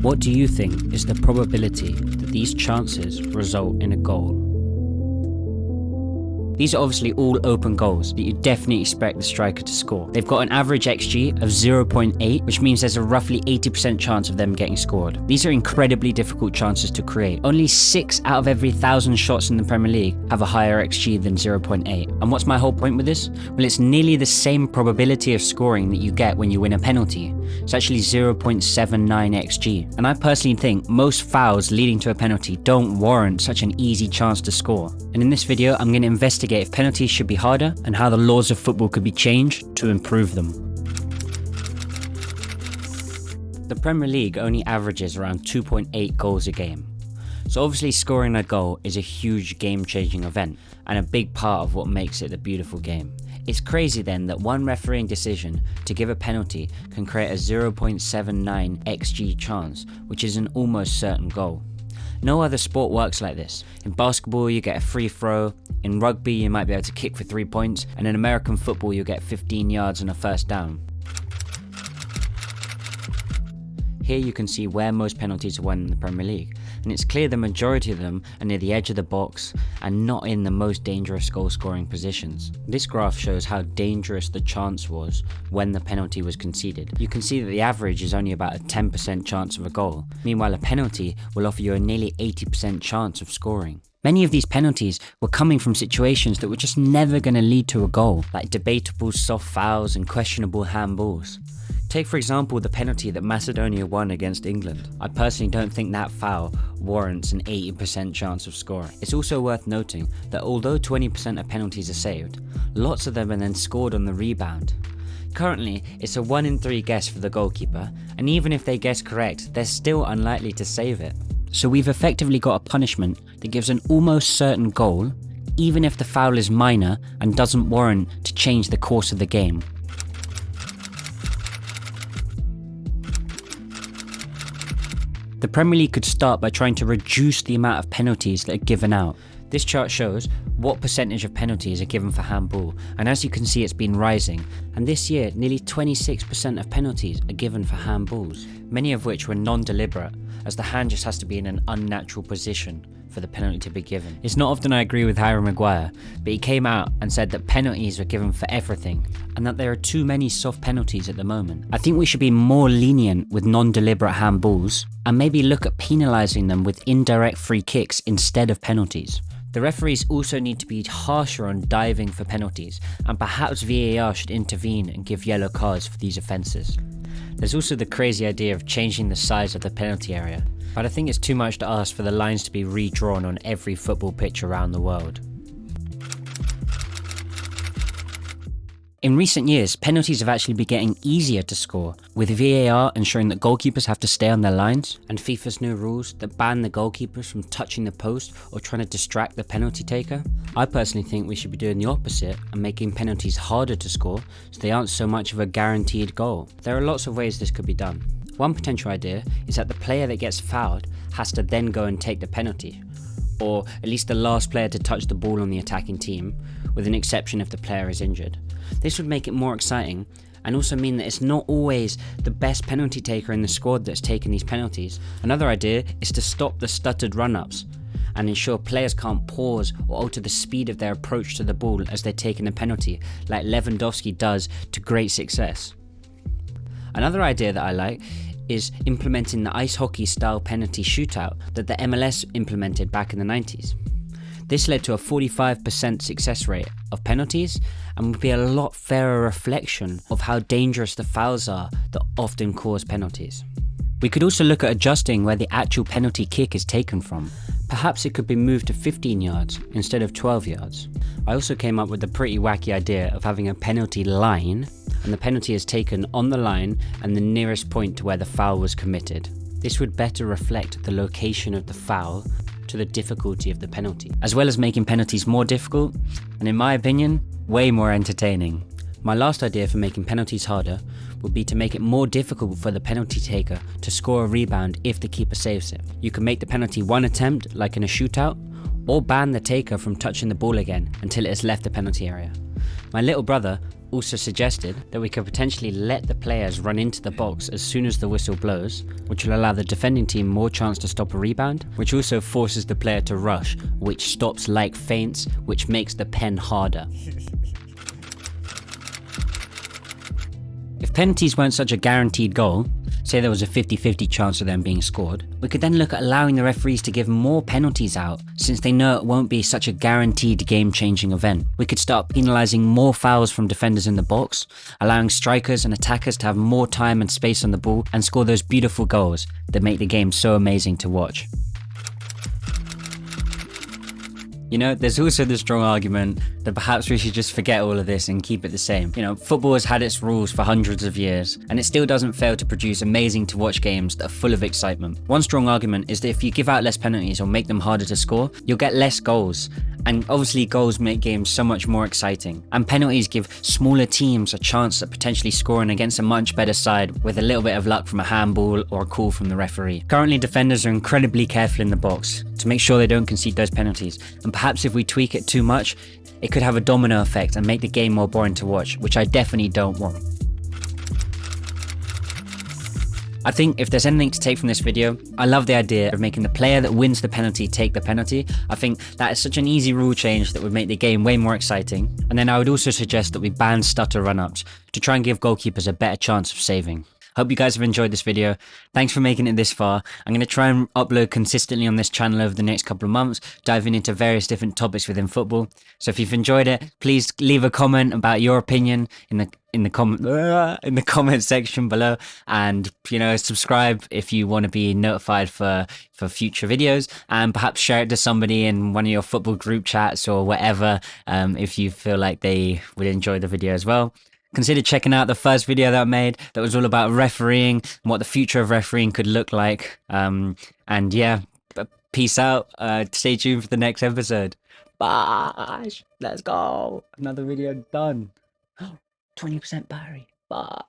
What do you think is the probability that these chances result in a goal? These are obviously all open goals that you definitely expect the striker to score. They've got an average XG of 0.8, which means there's a roughly 80% chance of them getting scored. These are incredibly difficult chances to create. Only 6 out of every 1,000 shots in the Premier League have a higher XG than 0.8. And what's my whole point with this? Well, it's nearly the same probability of scoring that you get when you win a penalty. It's actually 0.79 XG. And I personally think most fouls leading to a penalty don't warrant such an easy chance to score. And in this video, I'm going to investigate if penalties should be harder and how the laws of football could be changed to improve them. The Premier League only averages around 2.8 goals a game. So obviously scoring a goal is a huge game-changing event and a big part of what makes it a beautiful game. It's crazy then that one refereeing decision to give a penalty can create a 0.79 XG chance, which is an almost certain goal. No other sport works like this. In basketball you get a free throw, in rugby you might be able to kick for 3 points, and in American football you'll get 15 yards and a first down. Here you can see where most penalties are won in the Premier League, and it's clear the majority of them are near the edge of the box and not in the most dangerous goal scoring positions. This graph shows how dangerous the chance was when the penalty was conceded. You can see that the average is only about a 10% chance of a goal. Meanwhile, a penalty will offer you a nearly 80% chance of scoring. Many of these penalties were coming from situations that were just never going to lead to a goal, like debatable soft fouls and questionable handballs. Take for example the penalty that Macedonia won against England. I personally don't think that foul warrants an 80% chance of scoring. It's also worth noting that although 20% of penalties are saved, lots of them are then scored on the rebound. Currently, it's a 1 in 3 guess for the goalkeeper, and even if they guess correct, they're still unlikely to save it. So we've effectively got a punishment that gives an almost certain goal, even if the foul is minor and doesn't warrant to change the course of the game. The Premier League could start by trying to reduce the amount of penalties that are given out. This chart shows what percentage of penalties are given for handball, and as you can see it's been rising, and this year nearly 26% of penalties are given for handballs, many of which were non-deliberate, as the hand just has to be in an unnatural position for the penalty to be given. It's not often I agree with Harry Maguire, but he came out and said that penalties are given for everything, and that there are too many soft penalties at the moment. I think we should be more lenient with non-deliberate handballs, and maybe look at penalising them with indirect free kicks instead of penalties. The referees also need to be harsher on diving for penalties, and perhaps VAR should intervene and give yellow cards for these offences. There's also the crazy idea of changing the size of the penalty area, but I think it's too much to ask for the lines to be redrawn on every football pitch around the world. In recent years, penalties have actually been getting easier to score, with VAR ensuring that goalkeepers have to stay on their lines, and FIFA's new rules that ban the goalkeepers from touching the post or trying to distract the penalty taker. I personally think we should be doing the opposite and making penalties harder to score so they aren't so much of a guaranteed goal. There are lots of ways this could be done. One potential idea is that the player that gets fouled has to then go and take the penalty, or at least the last player to touch the ball on the attacking team, with an exception if the player is injured. This would make it more exciting and also mean that it's not always the best penalty taker in the squad that's taken these penalties. Another idea is to stop the stuttered run-ups and ensure players can't pause or alter the speed of their approach to the ball as they're taking a penalty, like Lewandowski does to great success. Another idea that I like is implementing the ice hockey style penalty shootout that the MLS implemented back in the 90s. This led to a 45% success rate of penalties and would be a lot fairer reflection of how dangerous the fouls are that often cause penalties. We could also look at adjusting where the actual penalty kick is taken from. Perhaps it could be moved to 15 yards instead of 12 yards. I also came up with the pretty wacky idea of having a penalty line, and the penalty is taken on the line and the nearest point to where the foul was committed. This would better reflect the location of the foul to the difficulty of the penalty, as well as making penalties more difficult, and in my opinion, way more entertaining. My last idea for making penalties harder would be to make it more difficult for the penalty taker to score a rebound if the keeper saves it. You can make the penalty one attempt, like in a shootout, or ban the taker from touching the ball again until it has left the penalty area. My little brother also suggested that we could potentially let the players run into the box as soon as the whistle blows, which will allow the defending team more chance to stop a rebound, which also forces the player to rush, which stops like feints, which makes the pen harder. If penalties weren't such a guaranteed goal, say there was a 50-50 chance of them being scored, we could then look at allowing the referees to give more penalties out, since they know it won't be such a guaranteed game-changing event. We could start penalising more fouls from defenders in the box, allowing strikers and attackers to have more time and space on the ball and score those beautiful goals that make the game so amazing to watch. You know, there's also the strong argument that perhaps we should just forget all of this and keep it the same. You know, football has had its rules for hundreds of years, and it still doesn't fail to produce amazing to watch games that are full of excitement. One strong argument is that if you give out less penalties or make them harder to score, you'll get less goals. And obviously goals make games so much more exciting. And penalties give smaller teams a chance at potentially scoring against a much better side with a little bit of luck from a handball or a call from the referee. Currently, defenders are incredibly careful in the box to make sure they don't concede those penalties. And perhaps if we tweak it too much, it could have a domino effect and make the game more boring to watch, which I definitely don't want. I think if there's anything to take from this video, I love the idea of making the player that wins the penalty take the penalty. I think that is such an easy rule change that would make the game way more exciting. And then I would also suggest that we ban stutter run-ups to try and give goalkeepers a better chance of saving. Hope you guys have enjoyed this video. Thanks for making it this far. I'm going to try and upload consistently on this channel over the next couple of months, diving into various different topics within football. So if you've enjoyed it, please leave a comment about your opinion in the comment section below, and subscribe if you want to be notified for future videos, and perhaps share it to somebody in one of your football group chats or whatever, if you feel like they would enjoy the video as well. Consider checking out the first video that I made that was all about refereeing and what the future of refereeing could look like. And yeah, peace out. Stay tuned for the next episode. Bye. Let's go. Another video done. 20% battery. Bye.